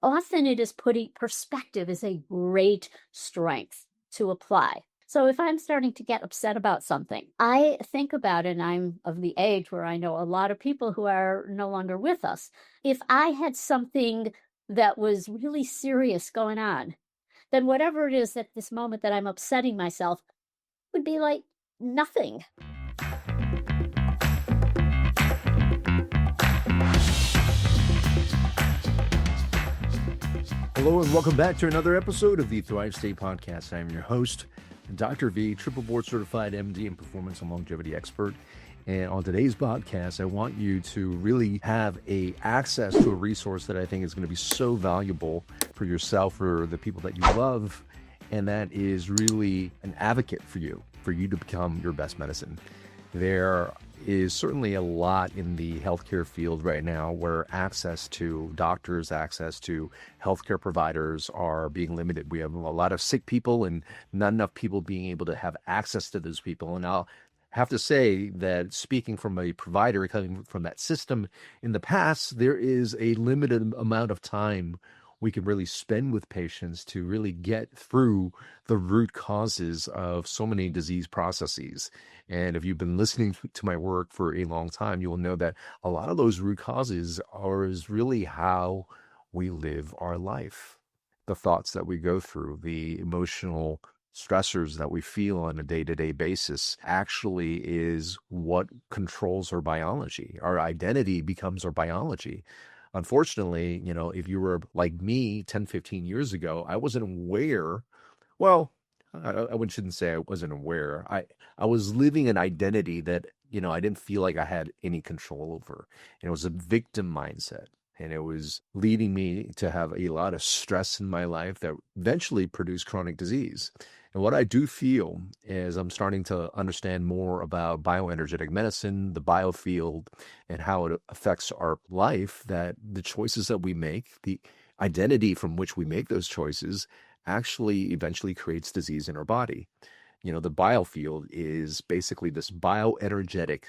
Often it is putting perspective is a great strength to apply. So if I'm starting to get upset about something, I think about it, and I'm of the age where I know a lot of people who are no longer with us. If I had something that was really serious going on, then whatever it is at this moment that I'm upsetting myself would be like nothing. Hello and welcome back to another episode of the Thrive State Podcast. I am your host, Dr. V, triple board certified MD and performance and longevity expert. And on today's podcast, I want you to really have access to a resource that I think is going to be so valuable for yourself, for the people that you love, and that is really an advocate for you to become your best medicine. There is certainly a lot in the healthcare field right now where access to doctors, access to healthcare providers are being limited. We have a lot of sick people and not enough people being able to have access to those people. And I'll have to say that speaking from a provider coming from that system in the past, there is a limited amount of time we can really spend with patients to really get through the root causes of so many disease processes. And if you've been listening to my work for a long time, you will know that a lot of those root causes is really how we live our life. The thoughts that we go through, the emotional stressors that we feel on a day-to-day basis actually is what controls our biology. Our identity becomes our biology. Unfortunately, if you were like me 10, 15 years ago, I wasn't aware. Well, I shouldn't say I wasn't aware. I was living an identity that, I didn't feel like I had any control over. And it was a victim mindset. And it was leading me to have a lot of stress in my life that eventually produced chronic disease. And what I do feel is I'm starting to understand more about bioenergetic medicine, the biofield, and how it affects our life, that the choices that we make, the identity from which we make those choices, actually eventually creates disease in our body. The biofield is basically this bioenergetic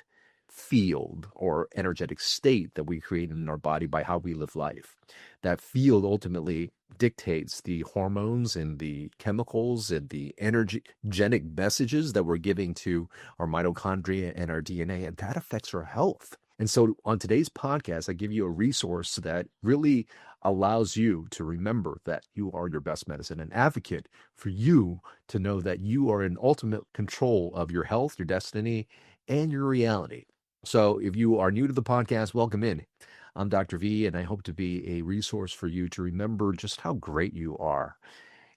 field or energetic state that we create in our body by how we live life. That field ultimately dictates the hormones and the chemicals and the energetic messages that we're giving to our mitochondria and our DNA, and that affects our health. And so on today's podcast, I give you a resource that really allows you to remember that you are your best medicine, an advocate for you to know that you are in ultimate control of your health, your destiny, and your reality. So if you are new to the podcast, welcome in. I'm Dr. V, and I hope to be a resource for you to remember just how great you are.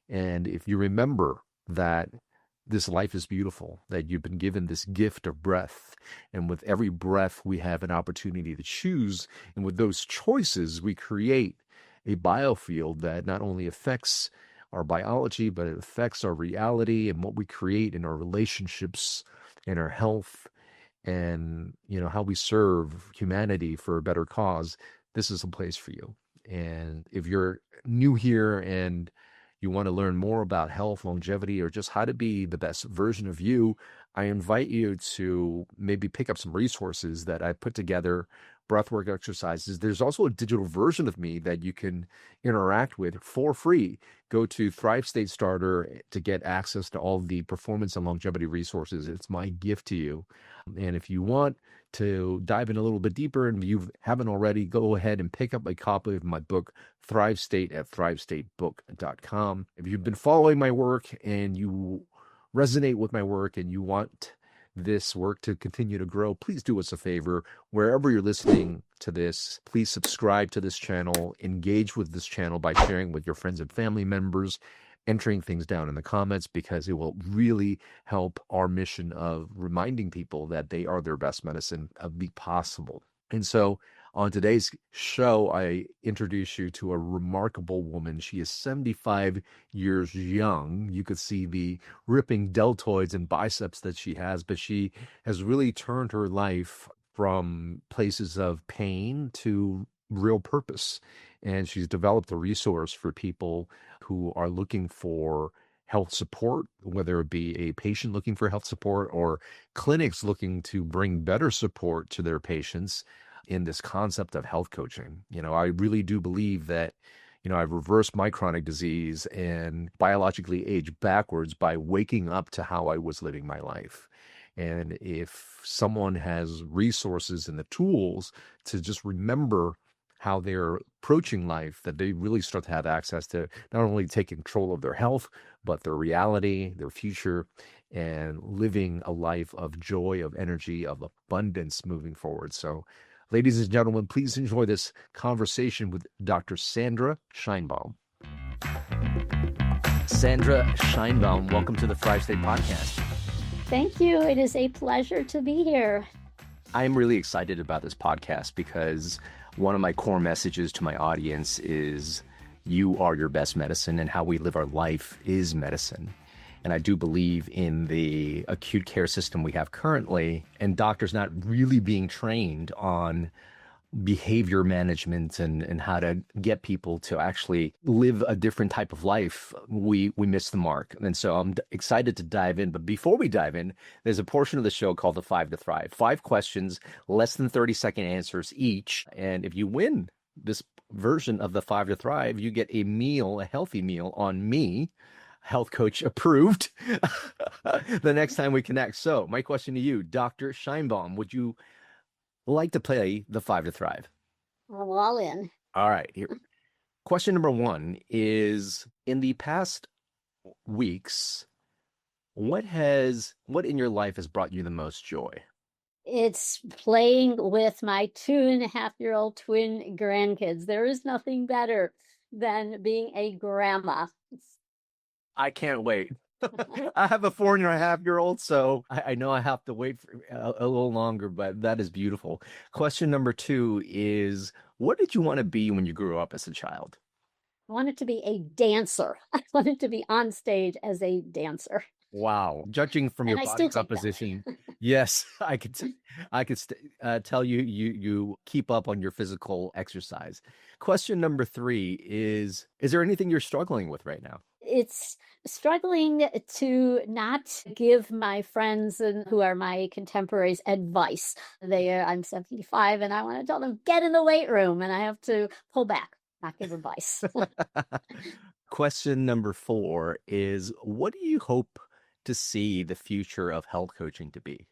And if you remember that this life is beautiful, that you've been given this gift of breath, and with every breath we have an opportunity to choose, and with those choices we create a biofield that not only affects our biology, but it affects our reality and what we create in our relationships and our health, and how we serve humanity for a better cause. This is a place for you. And if you're new here and you want to learn more about health, longevity, or just how to be the best version of you, I invite you to maybe pick up some resources that I put together, breathwork exercises. There's also a digital version of me that you can interact with for free. Go to Thrive State Starter to get access to all the performance and longevity resources. It's my gift to you. And if you want to dive in a little bit deeper and you haven't already, go ahead and pick up a copy of my book, Thrive State, at thrivestatebook.com. If you've been following my work and you resonate with my work and you want this work to continue to grow, please do us a favor. Wherever you're listening to this, please subscribe to this channel, engage with this channel by sharing with your friends and family members, entering things down in the comments, because it will really help our mission of reminding people that they are their best medicine of be possible. And so on today's show, I introduce you to a remarkable woman. She is 75 years young. You could see the ripping deltoids and biceps that she has, but she has really turned her life from places of pain to real purpose. And she's developed a resource for people who are looking for health support, whether it be a patient looking for health support or clinics looking to bring better support to their patients in this concept of health coaching. I really do believe that I've reversed my chronic disease and biologically aged backwards by waking up to how I was living my life. And if someone has resources and the tools to just remember how they're approaching life, that they really start to have access to not only take control of their health, but their reality, their future, and living a life of joy, of energy, of abundance moving forward. So, ladies and gentlemen, please enjoy this conversation with Dr. Sandra Scheinbaum. Sandra Scheinbaum, welcome to the Thrive State Podcast. Thank you. It is a pleasure to be here. I'm really excited about this podcast because one of my core messages to my audience is you are your best medicine, and how we live our life is medicine. And I do believe in the acute care system we have currently, and doctors not really being trained on behavior management and how to get people to actually live a different type of life. We miss the mark. And so I'm excited to dive in. But before we dive in, there's a portion of the show called the 5 to Thrive. 5 questions, less than 30-second answers each. And if you win this version of the 5 to Thrive, you get a meal, a healthy meal on me, health coach approved, the next time we connect. So my question to you, Dr. Scheinbaum, would you like to play the 5 to Thrive? I'm all in. All right. Here. Question number 1 is, in the past weeks, what in your life has brought you the most joy? It's playing with my 2.5-year-old twin grandkids. There is nothing better than being a grandma. I can't wait. I have a 4.5-year-old, so I know I have to wait for a little longer, but that is beautiful. Question number 2 is, what did you want to be when you grew up as a child? I wanted to be a dancer. I wanted to be on stage as a dancer. Wow. Judging from your And I body still take that. composition, yes, I could tell you keep up on your physical exercise. Question number 3 is there anything you're struggling with right now? It's struggling to not give my friends and who are my contemporaries advice. I'm 75 and I want to tell them, get in the weight room, and I have to pull back, not give advice. Question number 4 is, what do you hope to see the future of health coaching to be?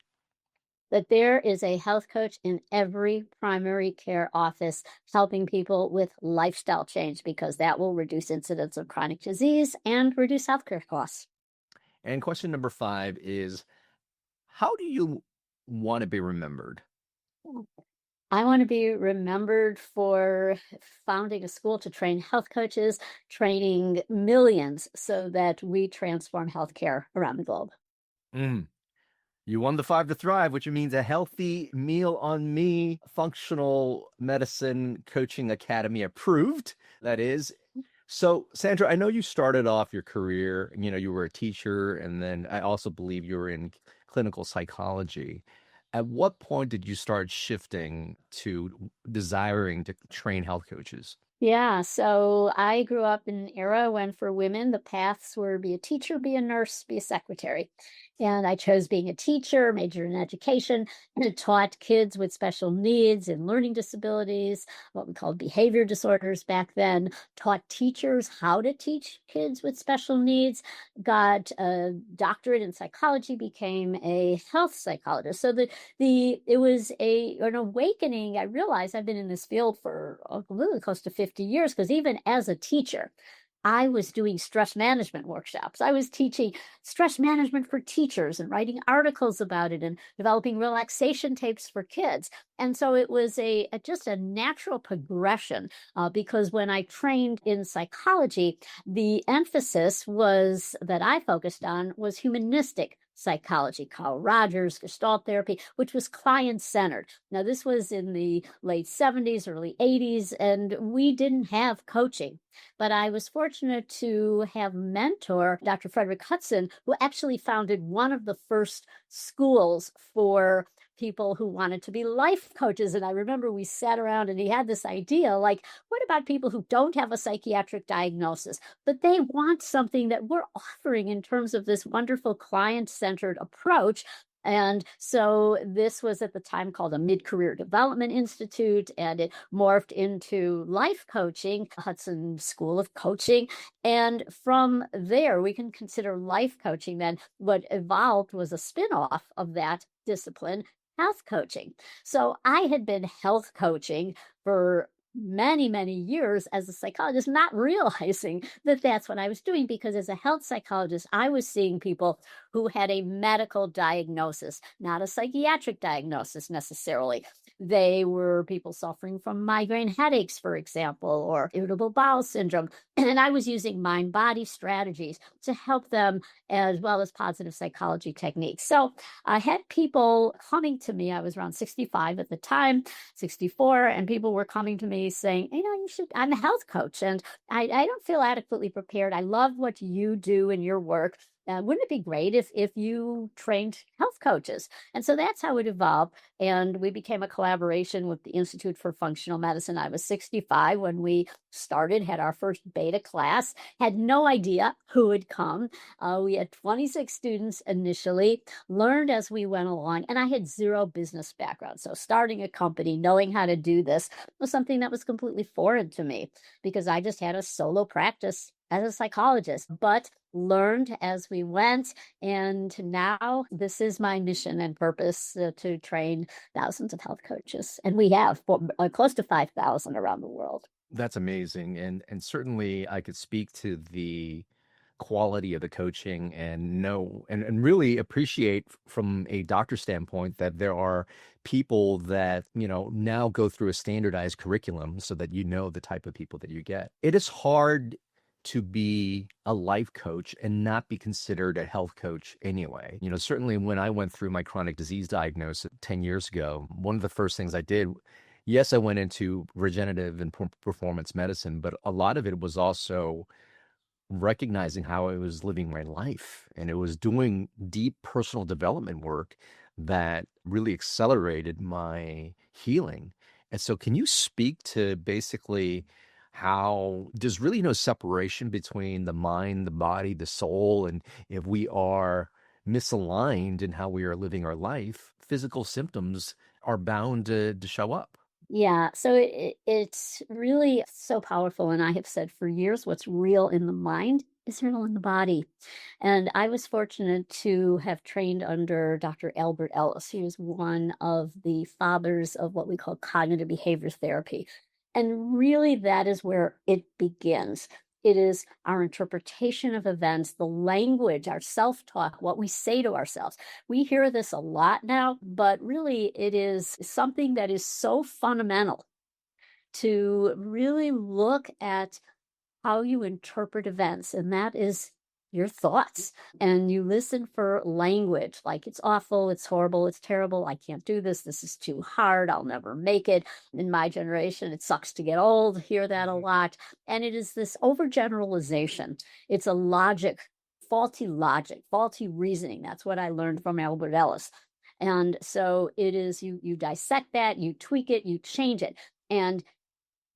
That there is a health coach in every primary care office helping people with lifestyle change, because that will reduce incidence of chronic disease and reduce healthcare costs. And question number 5 is, how do you want to be remembered? I want to be remembered for founding a school to train health coaches, training millions so that we transform healthcare around the globe. You won the 5 to Thrive, which means a healthy meal on me, functional medicine coaching academy approved. That is. So, Sandra, I know you started off your career, you were a teacher, and then I also believe you were in clinical psychology. At what point did you start shifting to desiring to train health coaches? Yeah, so I grew up in an era when for women, the paths were be a teacher, be a nurse, be a secretary. And I chose being a teacher, majored in education, and taught kids with special needs and learning disabilities, what we called behavior disorders back then, taught teachers how to teach kids with special needs, got a doctorate in psychology, became a health psychologist. So it was an awakening. I realized I've been in this field for really close to 50 years, because even as a teacher, I was doing stress management workshops. I was teaching stress management for teachers and writing articles about it and developing relaxation tapes for kids. And so it was just a natural progression, because when I trained in psychology, the emphasis that I focused on was humanistic psychology, Carl Rogers, Gestalt therapy, which was client-centered. Now, this was in the late 70s, early 80s, and we didn't have coaching. But I was fortunate to have mentor Dr. Frederick Hudson, who actually founded one of the first schools for people who wanted to be life coaches. And I remember we sat around and he had this idea, like, what about people who don't have a psychiatric diagnosis, but they want something that we're offering in terms of this wonderful client-centered approach? And so this was at the time called a Mid-Career Development Institute, and it morphed into life coaching, Hudson School of Coaching. And from there, we can consider life coaching then what evolved was a spin-off of that discipline, health coaching. So I had been health coaching for many, many years as a psychologist, not realizing that that's what I was doing, because as a health psychologist, I was seeing people who had a medical diagnosis, not a psychiatric diagnosis necessarily. They were people suffering from migraine headaches, for example, or irritable bowel syndrome. And I was using mind body strategies to help them, as well as positive psychology techniques. So I had people coming to me. I was around 65 at the time, 64, and people were coming to me saying, you should, I'm a health coach and I don't feel adequately prepared. I love what you do in your work. Wouldn't it be great if you trained health coaches? And so that's how it evolved. And we became a collaboration with the Institute for Functional Medicine. I was 65 when we started, had our first beta class, had no idea who would come. We had 26 students initially, learned as we went along, and I had zero business background. So starting a company, knowing how to do this was something that was completely foreign to me, because I just had a solo practice as a psychologist, but learned as we went. And now this is my mission and purpose, to train thousands of health coaches. And we have close to 5,000 around the world. That's amazing. And certainly I could speak to the quality of the coaching and know and really appreciate from a doctor standpoint that there are people that, now go through a standardized curriculum so that the type of people that you get. It is hard to be a life coach and not be considered a health coach anyway. Certainly when I went through my chronic disease diagnosis 10 years ago, one of the first things I did, yes, I went into regenerative and performance medicine, but a lot of it was also recognizing how I was living my life. And it was doing deep personal development work that really accelerated my healing. And so can you speak to basically how there's really no separation between the mind, the body, the soul, and if we are misaligned in how we are living our life, physical symptoms are bound to show up? Yeah, so it's really so powerful. And I have said for years, what's real in the mind is real in the body. And I was fortunate to have trained under Dr. Albert Ellis. He was one of the fathers of what we call cognitive behavior therapy. And really, that is where it begins. It is our interpretation of events, the language, our self-talk, what we say to ourselves. We hear this a lot now, but really it is something that is so fundamental to really look at how you interpret events, and that is your thoughts. And you listen for language like it's awful, it's horrible, it's terrible, I can't do this, this is too hard, I'll never make it. In my generation, it sucks to get old, hear that a lot. And it is this overgeneralization. It's a faulty logic, faulty reasoning. That's what I learned from Albert Ellis. And so it is, you dissect that, you tweak it, you change it. And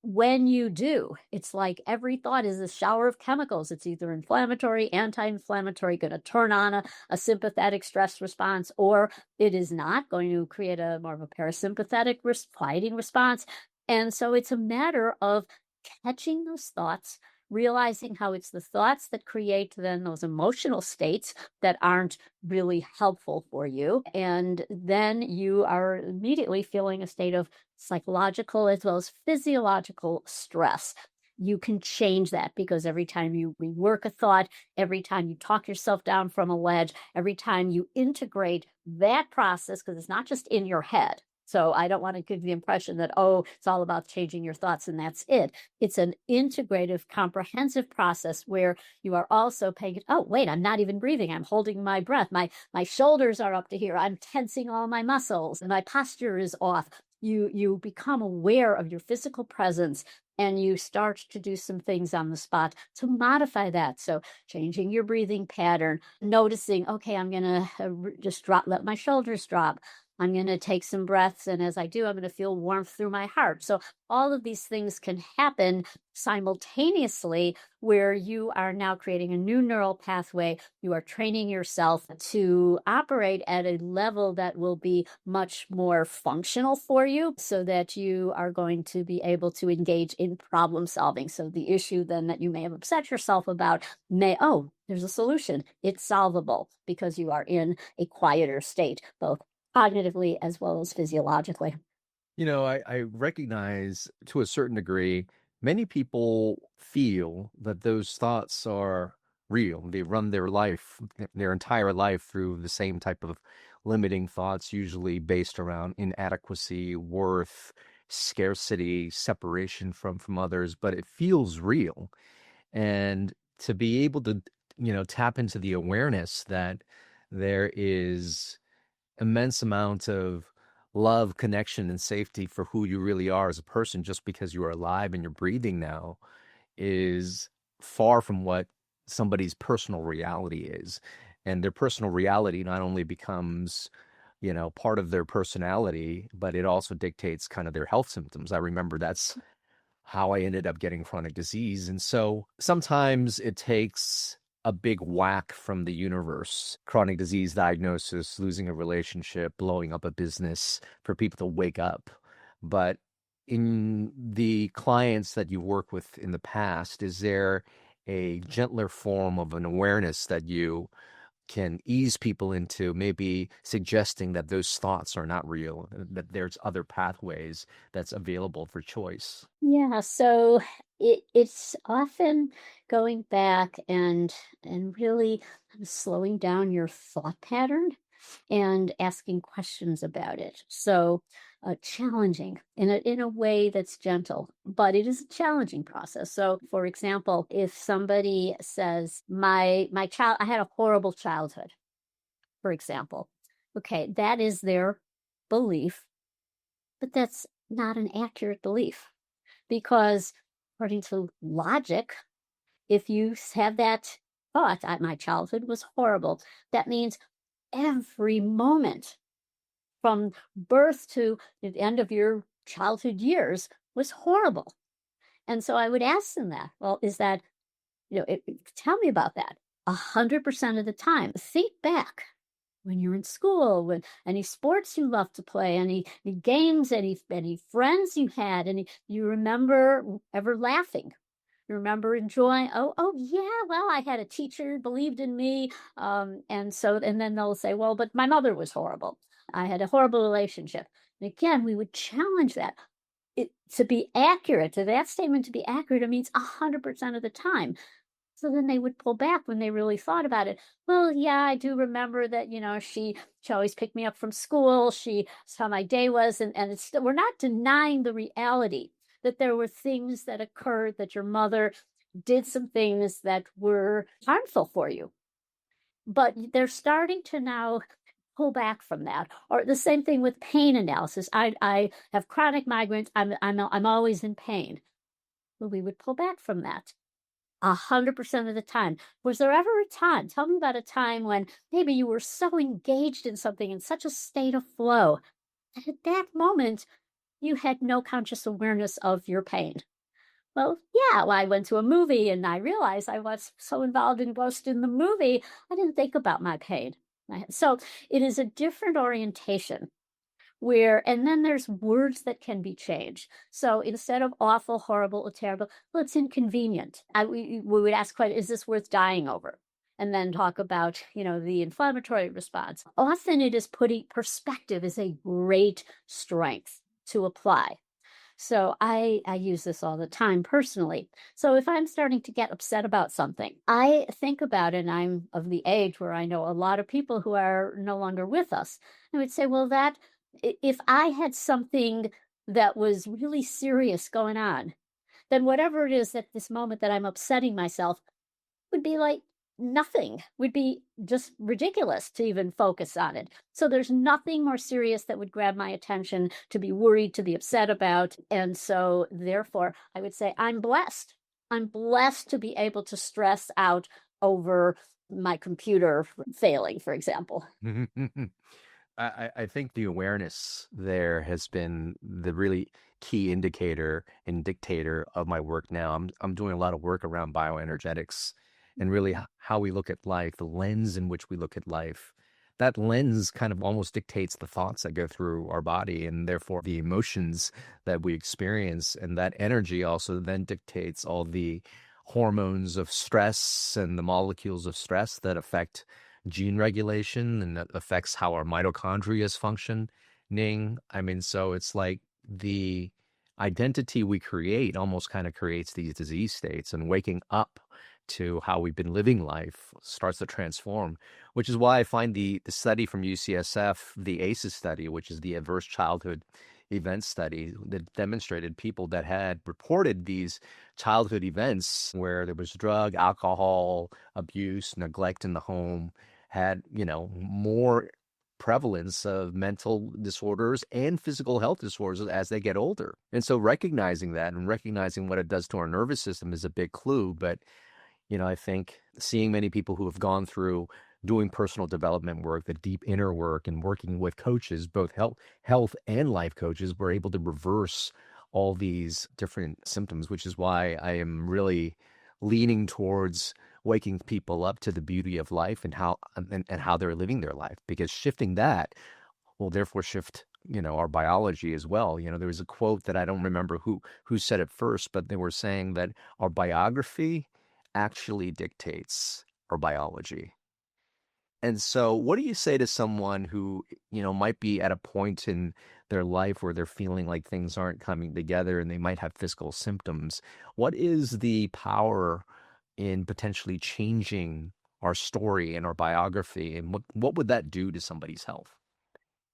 when you do, it's like every thought is a shower of chemicals. It's either inflammatory, anti-inflammatory, going to turn on a sympathetic stress response, or it is not going to create a more of a parasympathetic quieting response. And so it's a matter of catching those thoughts, realizing how it's the thoughts that create then those emotional states that aren't really helpful for you. And then you are immediately feeling a state of psychological as well as physiological stress. You can change that, because every time you rework a thought, every time you talk yourself down from a ledge, every time you integrate that process, because it's not just in your head. So I don't want to give the impression that, it's all about changing your thoughts and that's it. It's an integrative, comprehensive process where you are also paying, wait, I'm not even breathing. I'm holding my breath. My shoulders are up to here. I'm tensing all my muscles and my posture is off. You become aware of your physical presence, and you start to do some things on the spot to modify that. So changing your breathing pattern, noticing, okay, I'm going to just let my shoulders drop. I'm going to take some breaths. And as I do, I'm going to feel warmth through my heart. So all of these things can happen simultaneously, where you are now creating a new neural pathway. You are training yourself to operate at a level that will be much more functional for you, so that you are going to be able to engage in problem solving. So the issue then that you may have upset yourself about there's a solution. It's solvable because you are in a quieter state, both cognitively as well as physiologically. I recognize to a certain degree, many people feel that those thoughts are real. They run their life, their entire life through the same type of limiting thoughts, usually based around inadequacy, worth, scarcity, separation from others, but it feels real. And to be able to, tap into the awareness that there is immense amount of love, connection, and safety for who you really are as a person, just because you are alive and you're breathing now, is far from what somebody's personal reality is. And their personal reality not only becomes, part of their personality, but it also dictates kind of their health symptoms. I remember that's how I ended up getting chronic disease. And so sometimes it takes a big whack from the universe, chronic disease diagnosis, losing a relationship, blowing up a business, for people to wake up. But in the clients that you work with in the past, is there a gentler form of an awareness that you can ease people into, maybe suggesting that those thoughts are not real, that there's other pathways that's available for choice? Yeah, so it's often going back and really kind of slowing down your thought pattern and asking questions about it. So challenging in a way that's gentle, but it is a challenging process. So, for example, if somebody says, "My child, I had a horrible childhood," for example, okay, that is their belief, but that's not an accurate belief, because according to logic, if you have that thought that my childhood was horrible, that means every moment from birth to the end of your childhood years was horrible. And so I would ask them that, well, is that, tell me about that. 100% of the time, think back when you're in school, when any sports you loved to play, any games, any friends you had, any you remember ever laughing. You remember enjoying, oh yeah, well, I had a teacher who believed in me. And then they'll say, well, but my mother was horrible. I had a horrible relationship. And again, we would challenge that. To be accurate, to that statement to be accurate, it means 100% of the time. So then they would pull back when they really thought about it. Well, yeah, I do remember that, she always picked me up from school. She saw how my day was. And it's we're not denying the reality that there were things that occurred, that your mother did some things that were harmful for you. But they're starting to now pull back from that. Or the same thing with pain analysis. I have chronic migraines. I'm always in pain. Well, we would pull back from that. 100% of the time. Was there ever a time? Tell me about a time when maybe you were so engaged in something, in such a state of flow, that at that moment you had no conscious awareness of your pain. Well, yeah, I went to a movie and I realized I was so involved and engrossed in the movie, I didn't think about my pain. So it is a different orientation, and then there's words that can be changed. So instead of awful, horrible, or terrible, well, it's inconvenient. We would ask, quite, is this worth dying over? And then talk about, the inflammatory response. Often it is perspective is a great strength to apply. So I use this all the time personally. So if I'm starting to get upset about something, I think about it, and I'm of the age where I know a lot of people who are no longer with us. I would say, well, that if I had something that was really serious going on, then whatever it is at this moment that I'm upsetting myself would be like nothing, would be just ridiculous to even focus on it. So there's nothing more serious that would grab my attention to be worried, to be upset about. And so therefore, I would say I'm blessed. I'm blessed to be able to stress out over my computer failing, for example. I think the awareness there has been the really key indicator and dictator of my work now. I'm doing a lot of work around bioenergetics and really how we look at life, the lens in which we look at life. That lens kind of almost dictates the thoughts that go through our body and therefore the emotions that we experience. And that energy also then dictates all the hormones of stress and the molecules of stress that affect gene regulation, and that affects how our mitochondria is functioning. I mean, so it's like the identity we create almost kind of creates these disease states, and waking up to how we've been living life starts to transform, which is why I find the study from UCSF, the ACEs study, which is the Adverse Childhood Event Study, that demonstrated people that had reported these childhood events where there was drug, alcohol abuse, neglect in the home, had, more prevalence of mental disorders and physical health disorders as they get older. And so recognizing that and recognizing what it does to our nervous system is a big clue. But, I think seeing many people who have gone through doing personal development work, the deep inner work, and working with coaches, both health and life coaches, were able to reverse all these different symptoms, which is why I am really leaning towards waking people up to the beauty of life and how they're living their life, because shifting that will therefore shift our biology as well. There was a quote that I don't remember who said it first, but they were saying that our biography actually dictates our biology. And so what do you say to someone who, might be at a point in their life where they're feeling like things aren't coming together and they might have physical symptoms? What is the power in potentially changing our story and our biography, and what would that do to somebody's health?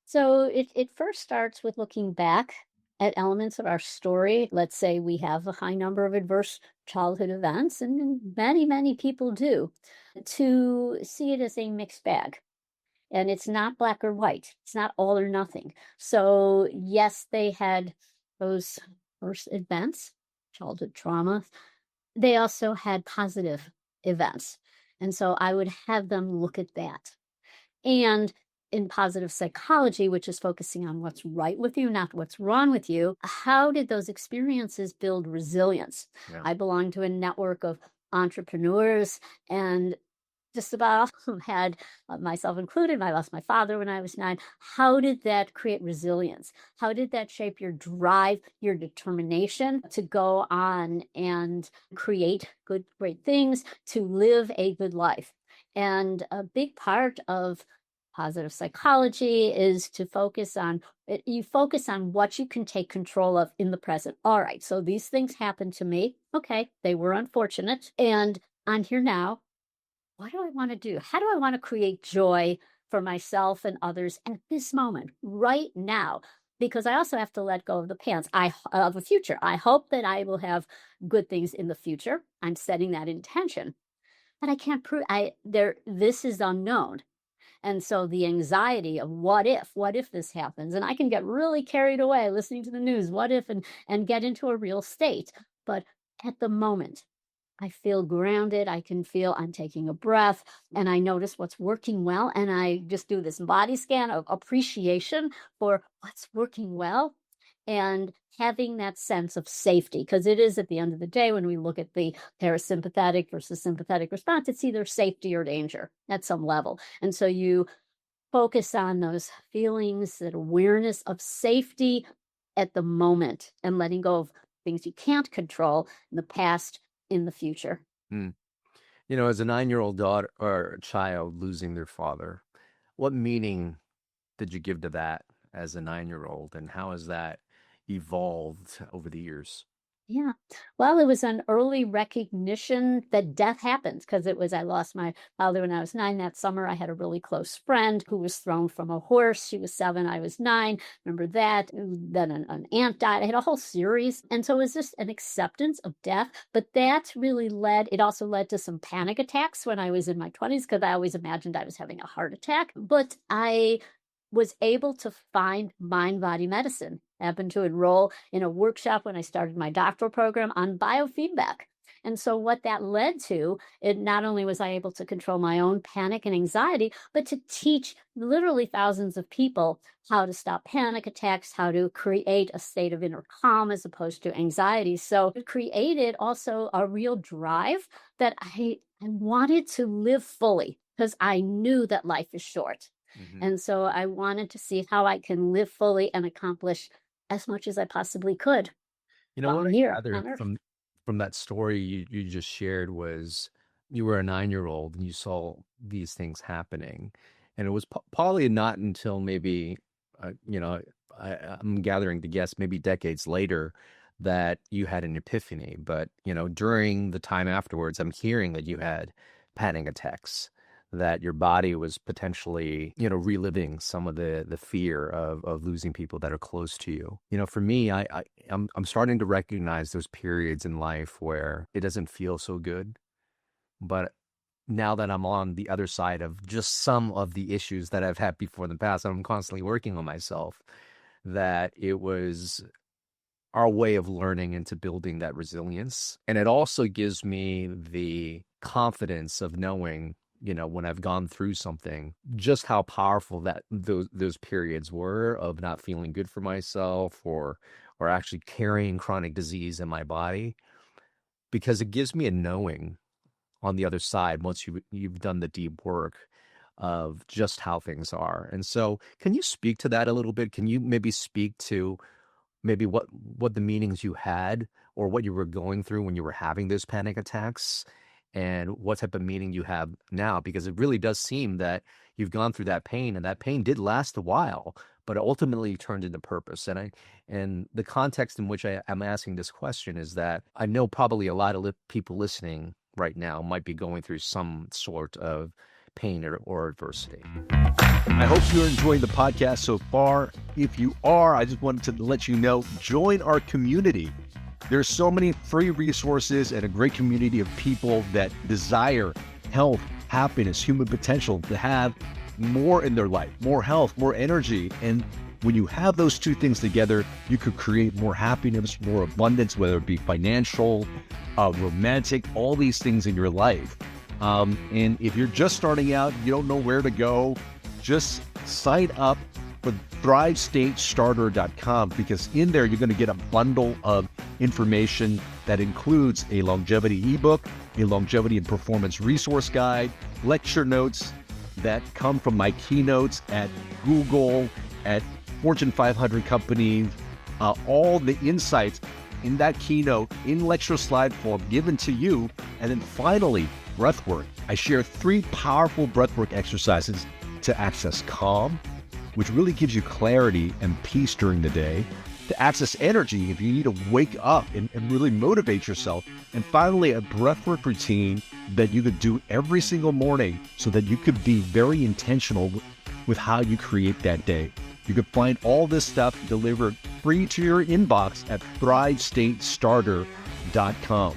So it first starts with looking back at elements of our story. Let's say we have a high number of adverse childhood events, and many, many people do, to see it as a mixed bag. And it's not black or white, it's not all or nothing. So, yes, they had those worst events, childhood trauma. They also had positive events. And so I would have them look at that. And in positive psychology, which is focusing on what's right with you, not what's wrong with you, how did those experiences build resilience? Yeah. I belong to a network of entrepreneurs, and just about all of them had, myself included. I lost my father when I was 9. How did that create resilience? How did that shape your drive, your determination to go on and create great things, to live a good life? And a big part of positive psychology is to focus on it. You focus on what you can take control of in the present. All right, so these things happened to me. Okay, they were unfortunate, and I'm here now. What do I want to do? How do I want to create joy for myself and others at this moment, right now? Because I also have to let go of the past, of the future. I hope that I will have good things in the future. I'm setting that intention, but I can't prove. This is unknown, and so the anxiety of what if this happens, and I can get really carried away listening to the news. What if, and get into a real state, but at the moment, I feel grounded. I can feel I'm taking a breath, and I notice what's working well. And I just do this body scan of appreciation for what's working well, and having that sense of safety. Because it is, at the end of the day, when we look at the parasympathetic versus sympathetic response, it's either safety or danger at some level. And so you focus on those feelings, that awareness of safety at the moment, and letting go of things you can't control in the past, in the future. Hmm. As a 9-year-old daughter or child losing their father, what meaning did you give to that as a 9-year-old, and how has that evolved over the years? Yeah. Well, it was an early recognition that death happens, because I lost my father when I was 9. That summer, I had a really close friend who was thrown from a horse. She was 7, I was 9. Remember that? Then an aunt died. I had a whole series. And so it was just an acceptance of death. But that really it also led to some panic attacks when I was in my 20s, because I always imagined I was having a heart attack. But I was able to find mind-body medicine. I happened to enroll in a workshop when I started my doctoral program on biofeedback. And so what that led to, it not only was I able to control my own panic and anxiety, but to teach literally thousands of people how to stop panic attacks, how to create a state of inner calm as opposed to anxiety. So it created also a real drive that I wanted to live fully because I knew that life is short. And so I wanted to see how I can live fully and accomplish as much as I possibly could while What I'm I here gathered on Earth. from that story you just shared was you were a 9-year-old and you saw these things happening, and it was probably not until maybe uh, you know I'm gathering to guess maybe decades later that you had an epiphany. But during the time afterwards, I'm hearing that you had panic attacks, that your body was potentially, reliving some of the fear of losing people that are close to you. For me, I'm starting to recognize those periods in life where it doesn't feel so good. But now that I'm on the other side of just some of the issues that I've had before in the past, I'm constantly working on myself, that it was our way of learning into building that resilience. And it also gives me the confidence of knowing, when I've gone through something, just how powerful that those periods were of not feeling good for myself, or actually carrying chronic disease in my body, because it gives me a knowing on the other side once you've done the deep work of just how things are. And so, can you speak to that a little bit? Can you maybe speak to maybe what the meanings you had, or what you were going through when you were having those panic attacks, and what type of meaning you have now? Because it really does seem that you've gone through that pain, and that pain did last a while, but it ultimately turned into purpose. And the context in which I'm asking this question is that I know probably a lot of people listening right now might be going through some sort of pain or adversity. I hope you're enjoying the podcast so far. If you are, I just wanted to let you know, join our community. There's so many free resources and a great community of people that desire health, happiness, human potential, to have more in their life, more health, more energy. And when you have those two things together, you could create more happiness, more abundance, whether it be financial, romantic, all these things in your life. And if you're just starting out, you don't know where to go, just sign up for thrivestatestarter.com, because in there you're going to get a bundle of information that includes a longevity ebook, a longevity and performance resource guide, lecture notes that come from my keynotes at Google, at Fortune 500 companies, all the insights in that keynote in lecture slide form given to you. And then finally, breathwork. I share 3 powerful breathwork exercises to access calm, which really gives you clarity and peace during the day, to access energy if you need to wake up and really motivate yourself, and finally a breathwork routine that you could do every single morning so that you could be very intentional with how you create that day. You can find all this stuff delivered free to your inbox at thrivestatestarter.com.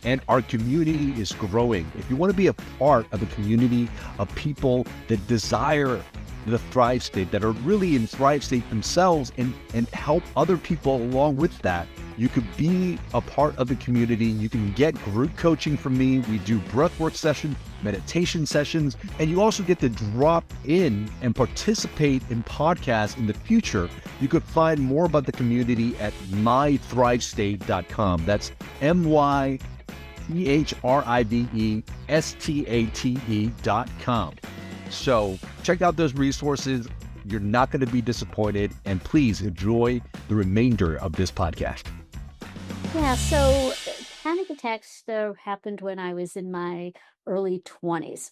And our community is growing. If you want to be a part of a community of people that desire the Thrive State, that are really in Thrive State themselves, and help other people along with that, you could be a part of the community. You can get group coaching from me. We do breathwork sessions, meditation sessions, and you also get to drop in and participate in podcasts in the future. You could find more about the community at mythrivestate.com. That's mythrivestate.com. So check out those resources. You're not going to be disappointed. And please enjoy the remainder of this podcast. Yeah, so panic attacks happened when I was in my early 20s.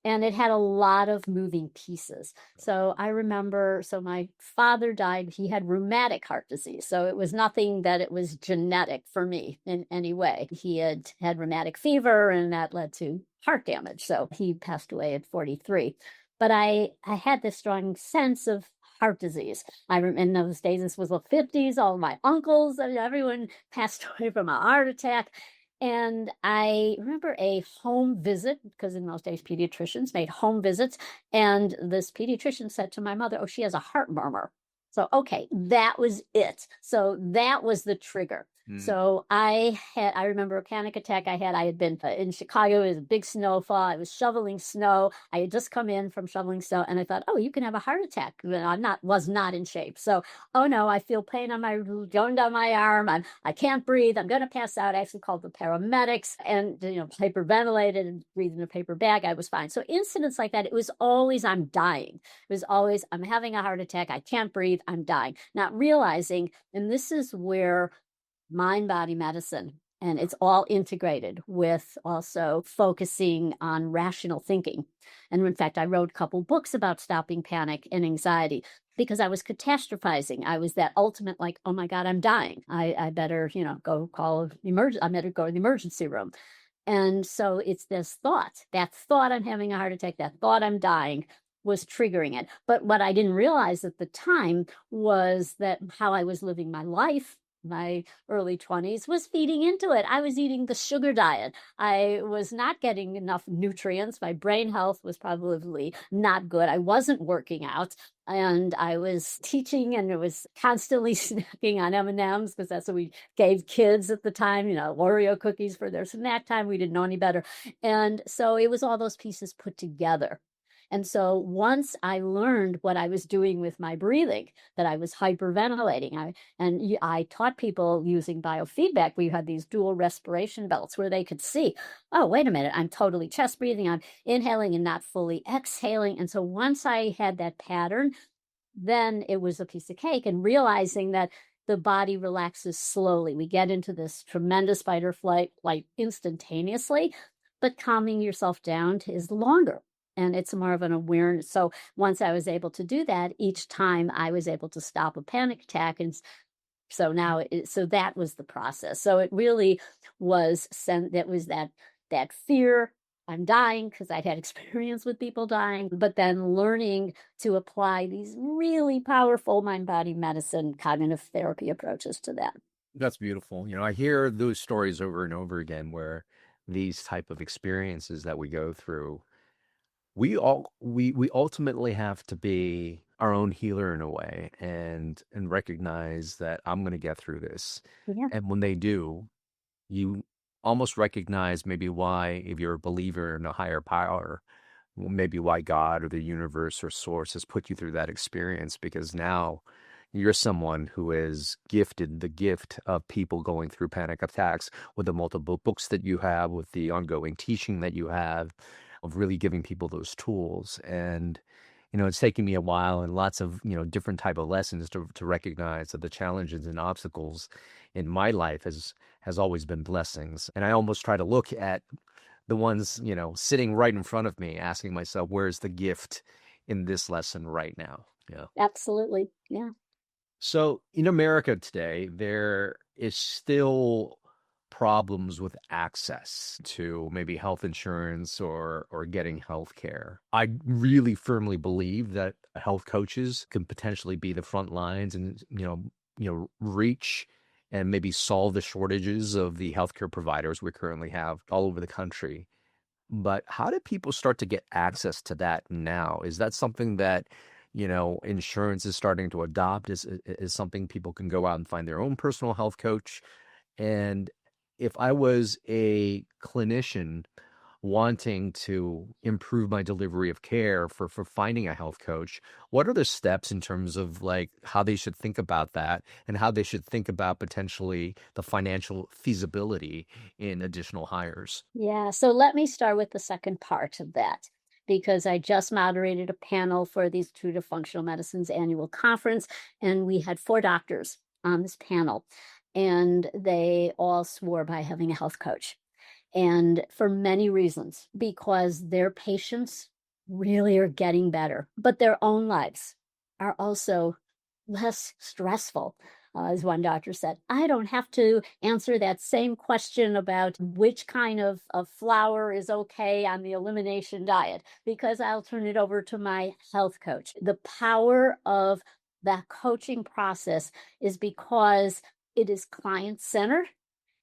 And it had a lot of moving pieces. So I remember, my father died. He had rheumatic heart disease. So it was nothing that it was genetic for me in any way. He had rheumatic fever, and that led to heart damage. So he passed away at 43. But I had this strong sense of heart disease. In those days, this was the 50s. All my uncles and everyone passed away from a heart attack. And I remember a home visit, because in those days, pediatricians made home visits. And this pediatrician said to my mother, "Oh, she has a heart murmur." So, okay, that was it. So that was the trigger. So I remember a panic attack I had been in Chicago. It was a big snowfall. I was shoveling snow. I had just come in from shoveling snow, and I thought, oh, you can have a heart attack. Was not in shape. So, oh no, I feel pain going down my arm. I can't breathe. I'm going to pass out. I actually called the paramedics and, hyperventilated and breathed in a paper bag. I was fine. So incidents like that, it was always, I'm dying. It was always, I'm having a heart attack. I can't breathe. I'm dying. Not realizing, and this is where mind body medicine, and it's all integrated with also focusing on rational thinking. And in fact, I wrote a couple books about stopping panic and anxiety because I was catastrophizing. I was that ultimate, like, oh my God, I'm dying. I better, go call emergency. I better go to the emergency room. And so it's this thought, that thought I'm having a heart attack, that thought I'm dying was triggering it. But what I didn't realize at the time was that how I was living my life, my early 20s, was feeding into it. I was eating the sugar diet. I was not getting enough nutrients. My brain health was probably not good. I wasn't working out. And I was teaching, and it was constantly snacking on M&Ms because that's what we gave kids at the time, Oreo cookies for their snack time. We didn't know any better. And so it was all those pieces put together. And so once I learned what I was doing with my breathing, that I was hyperventilating, I taught people using biofeedback. We had these dual respiration belts where they could see, oh, wait a minute, I'm totally chest breathing. I'm inhaling and not fully exhaling. And so once I had that pattern, then it was a piece of cake, and realizing that the body relaxes slowly. We get into this tremendous fight or flight like instantaneously, but calming yourself down is longer. And it's more of an awareness. So once I was able to do that, each time I was able to stop a panic attack. And so now, so that was the process. So it really was, that fear, I'm dying, because I'd had experience with people dying, but then learning to apply these really powerful mind body medicine cognitive therapy approaches to that. That's beautiful. I hear those stories over and over again where these type of experiences that we go through, we ultimately have to be our own healer in a way, and recognize that I'm going to get through this. Yeah. And when they do, you almost recognize maybe why, if you're a believer in a higher power, maybe why God or the universe or source has put you through that experience, because now you're someone who is gifted the gift of people going through panic attacks, with the multiple books that you have, with the ongoing teaching that you have, of really giving people those tools. And it's taken me a while and lots of different type of lessons to recognize that the challenges and obstacles in my life has always been blessings. And I almost try to look at the ones sitting right in front of me, asking myself, where's the gift in this lesson right now? Yeah. Absolutely. Yeah. So in America today, there is still problems with access to maybe health insurance or getting health care. I really firmly believe that health coaches can potentially be the front lines and reach and maybe solve the shortages of the healthcare providers we currently have all over the country. But how do people start to get access to that now? Is that something that insurance is starting to adopt? Is something people can go out and find their own personal health coach? And if I was a clinician wanting to improve my delivery of care for finding a health coach, what are the steps in terms of like how they should think about that, and how they should think about potentially the financial feasibility in additional hires? Yeah. So let me start with the second part of that, because I just moderated a panel for the Institute of Functional Medicine's annual conference, and we had 4 doctors on this panel, and they all swore by having a health coach. And for many reasons, because their patients really are getting better, but their own lives are also less stressful. As one doctor said, I don't have to answer that same question about which kind of flour is okay on the elimination diet, because I'll turn it over to my health coach. The power of that coaching process is because it is client-centered.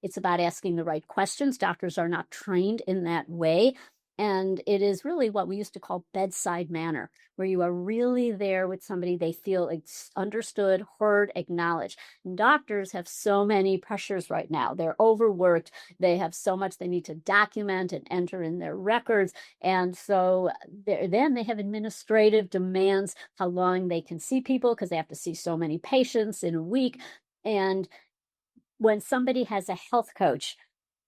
It's about asking the right questions. Doctors are not trained in that way. And it is really what we used to call bedside manner, where you are really there with somebody, they feel understood, heard, acknowledged. And doctors have so many pressures right now. They're overworked. They have so much they need to document and enter in their records. And so then they have administrative demands, how long they can see people, because they have to see so many patients in a week. And when somebody has a health coach,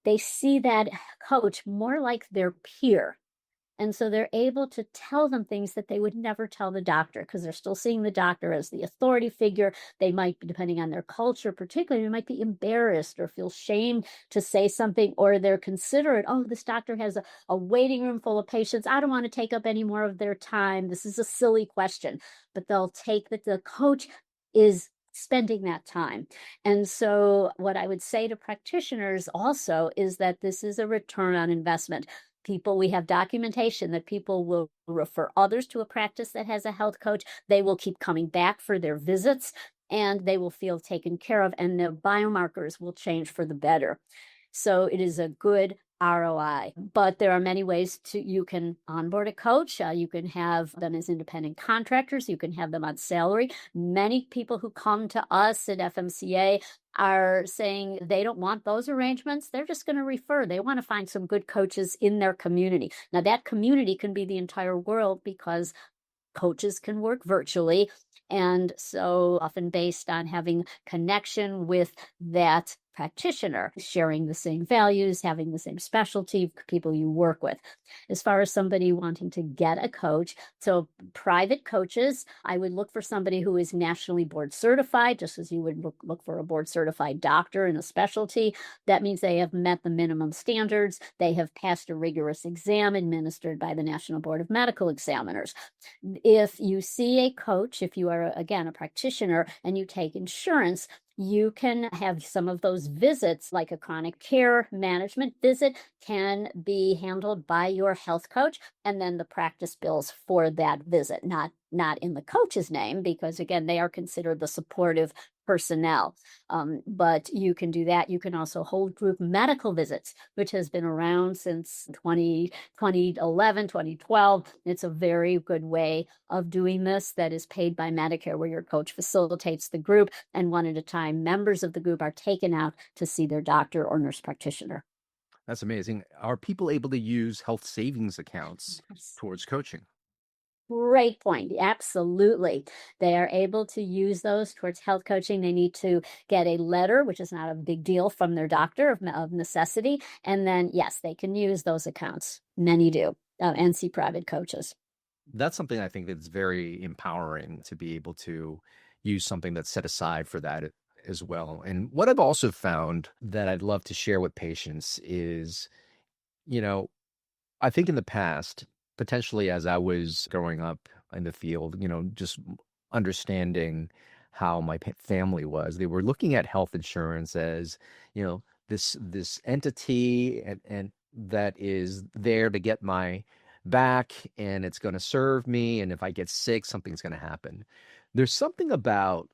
they see that coach more like their peer. And so they're able to tell them things that they would never tell the doctor, because they're still seeing the doctor as the authority figure. They might be, depending on their culture, particularly, they might be embarrassed or feel shamed to say something, or they're considerate. Oh, this doctor has a waiting room full of patients. I don't want to take up any more of their time. This is a silly question. But they'll take that the coach is spending that time. And so what I would say to practitioners also is that this is a return on investment. We have documentation that people will refer others to a practice that has a health coach. They will keep coming back for their visits, and they will feel taken care of, and the biomarkers will change for the better. So it is a good ROI. But there are many ways you can onboard a coach. You can have them as independent contractors. You can have them on salary. Many people who come to us at FMCA are saying they don't want those arrangements. They're just going to refer. They want to find some good coaches in their community. Now, that community can be the entire world, because coaches can work virtually. And so often based on having connection with that practitioner, sharing the same values, having the same specialty, people you work with. As far as somebody wanting to get a coach, so private coaches, I would look for somebody who is nationally board certified, just as you would look for a board certified doctor in a specialty. That means they have met the minimum standards. They have passed a rigorous exam administered by the National Board of Medical Examiners. If you see a coach, if you are, again, a practitioner, and you take insurance, you can have some of those visits, like a chronic care management visit, can be handled by your health coach, and then the practice bills for that visit, not in the coach's name, because again, they are considered the supportive personnel. But you can do that. You can also hold group medical visits, which has been around since 2011, 2012. It's a very good way of doing this that is paid by Medicare, where your coach facilitates the group, and one at a time, members of the group are taken out to see their doctor or nurse practitioner. That's amazing. Are people able to use health savings accounts Yes. towards coaching? Great point. Absolutely. They are able to use those towards health coaching. They need to get a letter, which is not a big deal, from their doctor of necessity. And then, yes, they can use those accounts. Many do, and see private coaches. That's something I think that's very empowering, to be able to use something that's set aside for that as well. And what I've also found that I'd love to share with patients is, you know, I think in the past, potentially as I was growing up in the field, just understanding how my family was, they were looking at health insurance as, this entity and that is there to get my back, and it's going to serve me. And if I get sick, something's going to happen. There's something about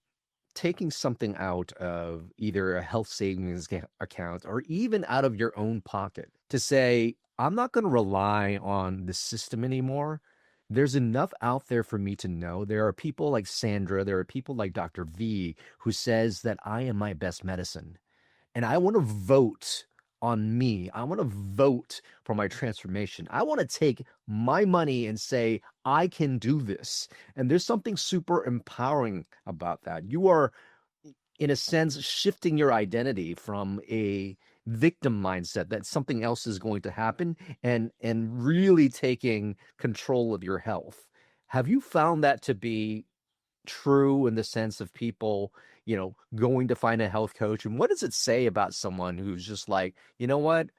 taking something out of either a health savings account or even out of your own pocket to say, I'm not going to rely on the system anymore. There's enough out there for me to know. There are people like Sandra, there are people like Dr. V, who says that I am my best medicine. And I want to vote on me. I want to vote for my transformation. I want to take my money and say, I can do this. And there's something super empowering about that. You are, in a sense, shifting your identity from a victim mindset that something else is going to happen, and really taking control of your health. Have you found that to be true, in the sense of people, going to find a health coach? And what does it say about someone who's just like, you know what?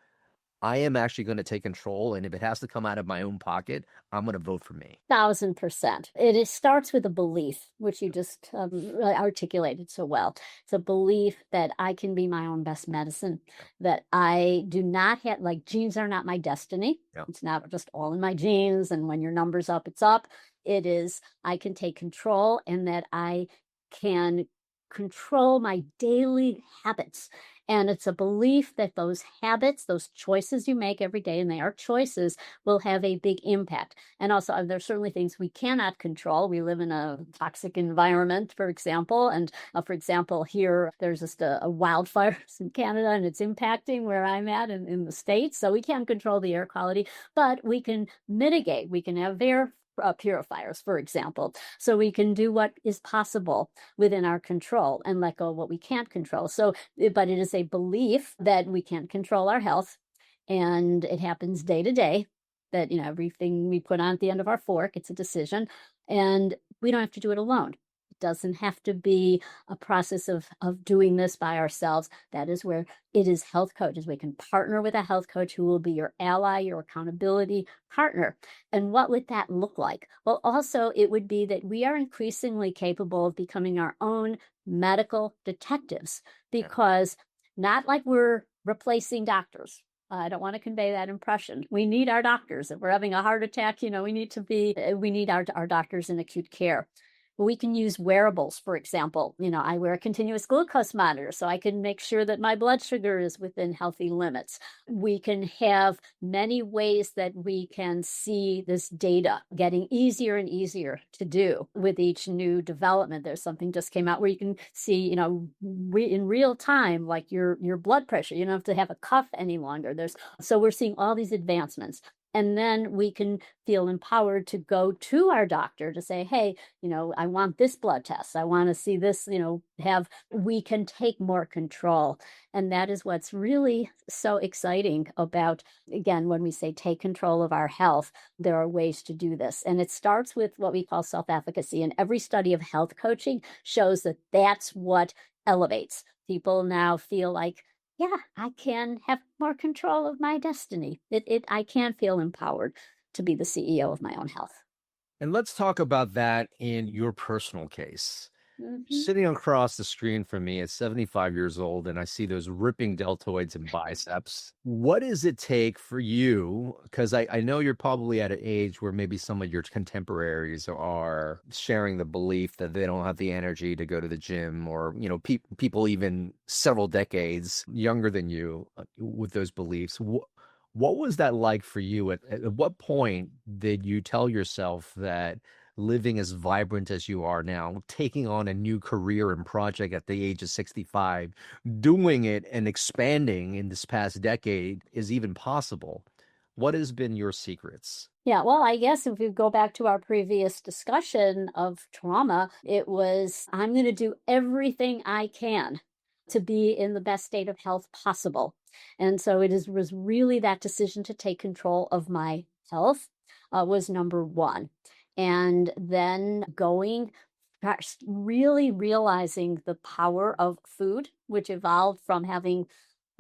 I am actually going to take control. And if it has to come out of my own pocket, I'm going to vote for me. 1,000%. It starts with a belief, which you just articulated so well. It's a belief that I can be my own best medicine, that I do not have, like, genes are not my destiny. Yeah. It's not just all in my genes. And when your number's up, it's up. It is, I can take control, and that I can control my daily habits. And it's a belief that those habits, those choices you make every day, and they are choices, will have a big impact. And also, there's certainly things we cannot control. We live in a toxic environment, for example. And for example, here, there's just a wildfire in Canada, and it's impacting where I'm at in the States. So we can't control the air quality, but we can mitigate. We can have air purifiers, for example. So we can do what is possible within our control and let go of what we can't control. So, but it is a belief that we can't control our health, and it happens day to day, that, everything we put on at the end of our fork, it's a decision, and we don't have to do it alone. It doesn't have to be a process of doing this by ourselves. That is where it is health coaches. We can partner with a health coach who will be your ally, your accountability partner. And what would that look like? Well, also, it would be that we are increasingly capable of becoming our own medical detectives, because not like we're replacing doctors. I don't want to convey that impression. We need our doctors. If we're having a heart attack, we need our doctors in acute care. We can use wearables, for example. I wear a continuous glucose monitor so I can make sure that my blood sugar is within healthy limits. We can have many ways that we can see this data getting easier and easier to do with each new development. There's something just came out where you can see, in real time, like your blood pressure. You don't have to have a cuff any longer. So we're seeing all these advancements. And then we can feel empowered to go to our doctor to say, hey, I want this blood test. I want to see this, we can take more control. And that is what's really so exciting about, again, when we say take control of our health, there are ways to do this. And it starts with what we call self-efficacy. And every study of health coaching shows that that's what elevates. People now feel like, yeah, I can have more control of my destiny. I can feel empowered to be the CEO of my own health. And let's talk about that in your personal case. Mhm. Sitting across the screen from me at 75 years old, and I see those ripping deltoids and biceps. What does it take for you? Because I know you're probably at an age where maybe some of your contemporaries are sharing the belief that they don't have the energy to go to the gym, or, people even several decades younger than you with those beliefs. What was that like for you? At what point did you tell yourself that living as vibrant as you are now, taking on a new career and project at the age of 65, doing it and expanding in this past decade is even possible? What has been your secrets? Yeah, well, I guess if we go back to our previous discussion of trauma, it was, I'm going to do everything I can to be in the best state of health possible. And so was really that decision to take control of my health was number one. And then really realizing the power of food, which evolved from having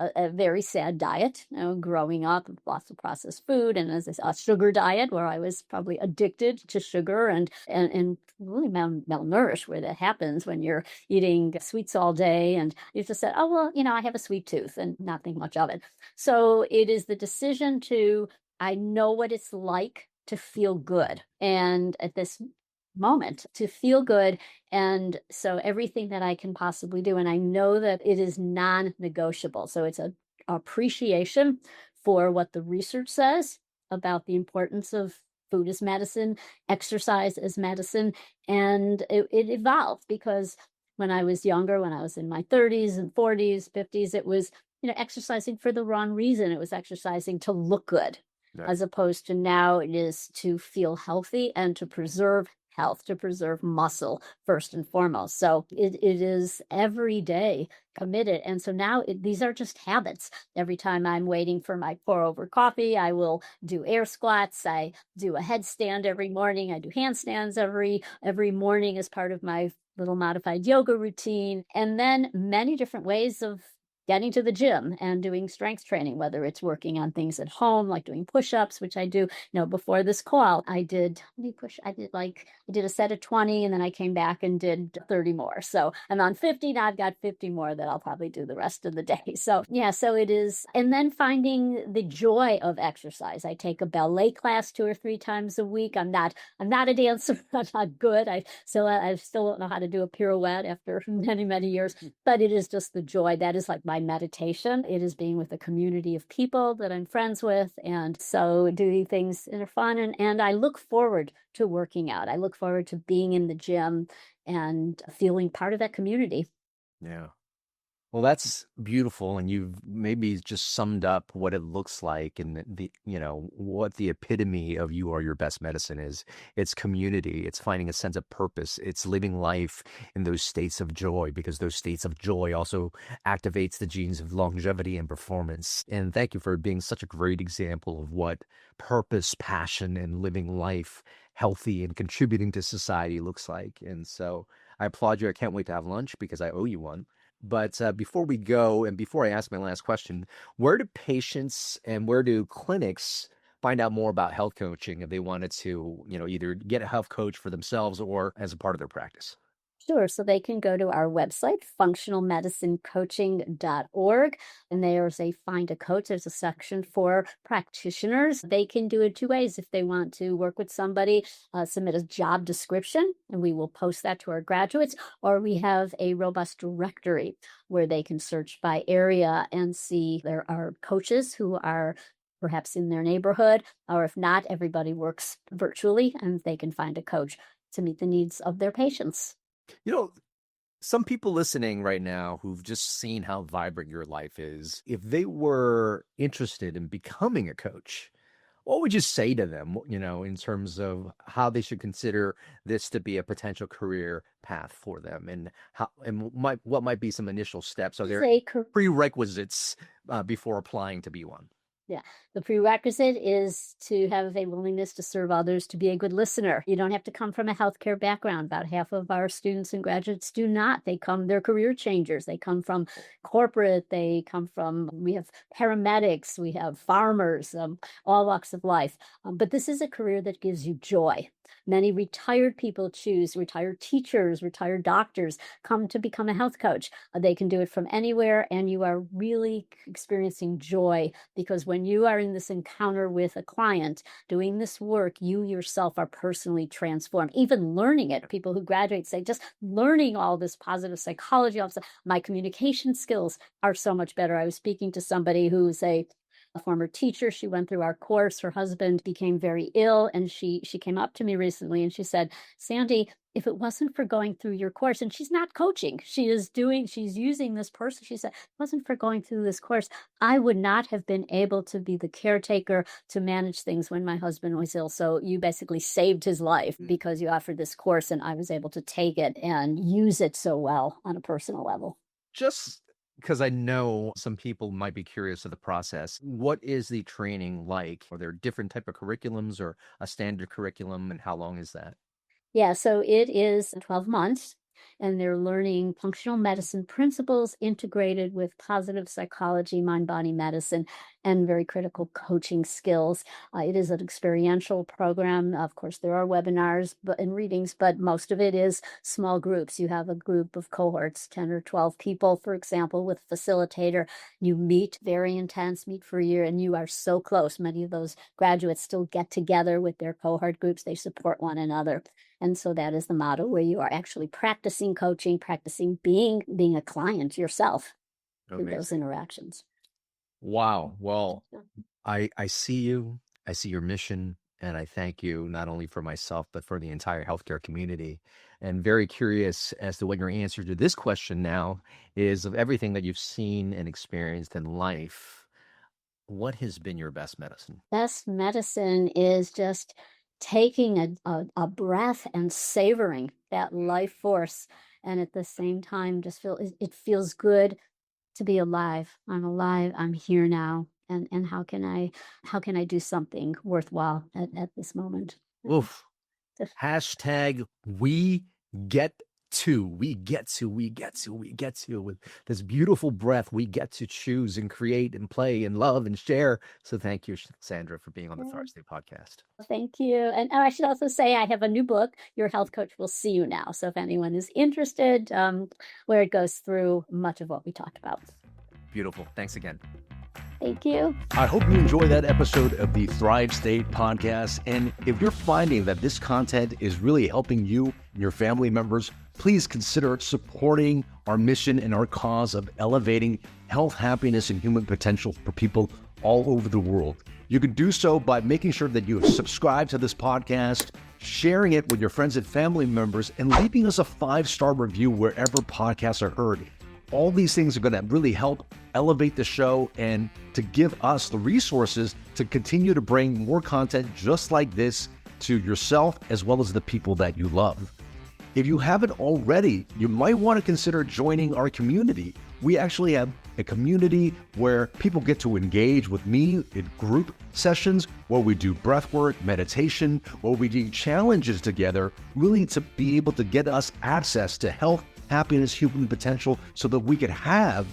a very sad diet, growing up, lots of processed food, and as a sugar diet where I was probably addicted to sugar and really malnourished, where that happens when you're eating sweets all day, and you just said, oh, well, I have a sweet tooth, and not think much of it. So it is the decision I know what it's like to feel good. And at this moment, to feel good. And so everything that I can possibly do, and I know that it is non-negotiable. So it's an appreciation for what the research says about the importance of food as medicine, exercise as medicine. And it evolved, because when I was younger, when I was in my 30s and 40s, 50s, it was, exercising for the wrong reason. It was exercising to look good. Yeah. As opposed to now, it is to feel healthy and to preserve health, to preserve muscle first and foremost. So it is every day committed. And so now these are just habits. Every time I'm waiting for my pour over coffee, I will do air squats. I do a headstand every morning. I do handstands every morning as part of my little modified yoga routine. And then many different ways of getting to the gym and doing strength training, whether it's working on things at home, like doing push-ups, which I do. Before this call, I did a set of 20, and then I came back and did 30 more. So I'm on 50. Now I've got 50 more that I'll probably do the rest of the day. So yeah, so it is. And then finding the joy of exercise. I take a ballet class 2 or 3 times a week. I'm not a dancer. I'm not good. I still don't know how to do a pirouette after many, many years, but it is just the joy. That is like my my meditation. It is being with a community of people that I'm friends with. And so doing things that are fun. And I look forward to working out. I look forward to being in the gym and feeling part of that community. Yeah. Well, that's beautiful, and you've maybe just summed up what it looks like, and what the epitome of you are your best medicine is. It's community, it's finding a sense of purpose, it's living life in those states of joy, because those states of joy also activates the genes of longevity and performance. And thank you for being such a great example of what purpose, passion, and living life healthy and contributing to society looks like. And so I applaud you. I can't wait to have lunch because I owe you one. But before we go, and before I ask my last question, where do patients and where do clinics find out more about health coaching if they wanted to, either get a health coach for themselves or as a part of their practice? Sure. So they can go to our website, functionalmedicinecoaching.org, and there's a find a coach. There's a section for practitioners. They can do it two ways. If they want to work with somebody, submit a job description, and we will post that to our graduates, or we have a robust directory where they can search by area and see there are coaches who are perhaps in their neighborhood, or if not, everybody works virtually and they can find a coach to meet the needs of their patients. You know, some people listening right now who've just seen how vibrant your life is, if they were interested in becoming a coach, what would you say to them, in terms of how they should consider this to be a potential career path for them, and what might be some initial steps? Are there prerequisites before applying to be one? Yeah. The prerequisite is to have a willingness to serve others, to be a good listener. You don't have to come from a healthcare background. About half of our students and graduates do not. They're career changers. They come from corporate. We have paramedics, we have farmers, all walks of life. But this is a career that gives you joy. Many retired people choose, retired teachers, retired doctors come to become a health coach. They can do it from anywhere, and you are really experiencing joy, because when you are in this encounter with a client doing this work, you yourself are personally transformed. Even learning it, people who graduate say, just learning all this positive psychology, all this, my communication skills are so much better. I was speaking to somebody who's a former teacher. She went through our course. Her husband became very ill, and she came up to me recently and she said, Sandy, if it wasn't for going through your course, and she's not coaching, she's using this person. She said, if it wasn't for going through this course, I would not have been able to be the caretaker to manage things when my husband was ill. So you basically saved his life because you offered this course, and I was able to take it and use it so well on a personal level. Just because I know some people might be curious of the process, what is the training like? Are there different type of curriculums or a standard curriculum, and how long is that? Yeah, so it is 12 months, and they're learning functional medicine principles integrated with positive psychology, mind-body medicine, and very critical coaching skills. It is an experiential program. Of course, there are webinars and readings, but most of it is small groups. You have a group of cohorts, 10 or 12 people, for example, with a facilitator. You meet very intense, meet for a year, and you are so close. Many of those graduates still get together with their cohort groups. They support one another. And so that is the model, where you are actually practicing coaching, practicing being a client yourself through those interactions. Wow. Well, I see you. I see your mission, and I thank you not only for myself, but for the entire healthcare community. And very curious as to what your answer to this question now is: of everything that you've seen and experienced in life, what has been your best medicine? Best medicine is just taking a breath and savoring that life force, and at the same time just it feels good to be alive. I'm alive. I'm here now. And how can I do something worthwhile at this moment? Oof. Hashtag we get to. With this beautiful breath, we get to choose and create and play and love and share. So thank you, Sandra, for being on the Thursday podcast. Thank you. And I should also say I have a new book, Your Health Coach Will See You Now. So if anyone is interested, where it goes through much of what we talked about. Beautiful. Thanks again. Thank you. I hope you enjoy that episode of the Thrive State podcast. And if you're finding that this content is really helping you and your family members, please consider supporting our mission and our cause of elevating health, happiness, and human potential for people all over the world. You can do so by making sure that you subscribe to this podcast, sharing it with your friends and family members, and leaving us a 5-star review wherever podcasts are heard. All these things are going to really help elevate the show and to give us the resources to continue to bring more content just like this to yourself as well as the people that you love. If you haven't already, you might want to consider joining our community. We actually have a community where people get to engage with me in group sessions, where we do breathwork, meditation, where we do challenges together, really to be able to get us access to health, happiness, human potential, so that we could have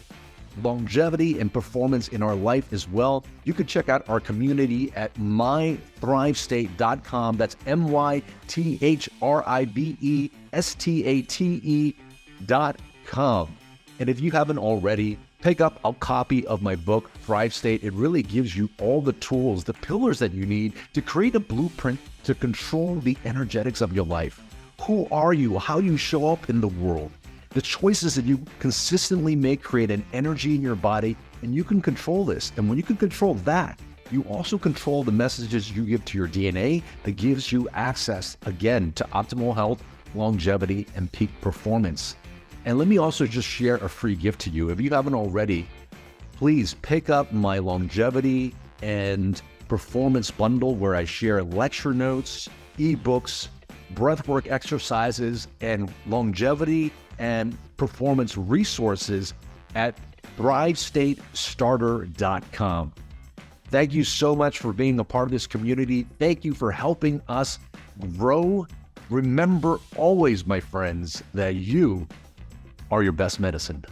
longevity and performance in our life as well. You can check out our community at mythrivestate.com. That's mythrivestate.com. And if you haven't already, pick up a copy of my book, Thrive State. It really gives you all the tools, the pillars that you need to create a blueprint to control the energetics of your life. Who are you? How you show up in the world? The choices that you consistently make create an energy in your body, and you can control this. And when you can control that, you also control the messages you give to your DNA that gives you access, again, to optimal health, longevity, and peak performance. And let me also just share a free gift to you. If you haven't already, please pick up my longevity and performance bundle, where I share lecture notes, ebooks, breathwork exercises, and longevity and performance resources at thrivestatestarter.com. Thank you so much for being a part of this community. Thank you for helping us grow. Remember always, my friends, that you are your best medicine.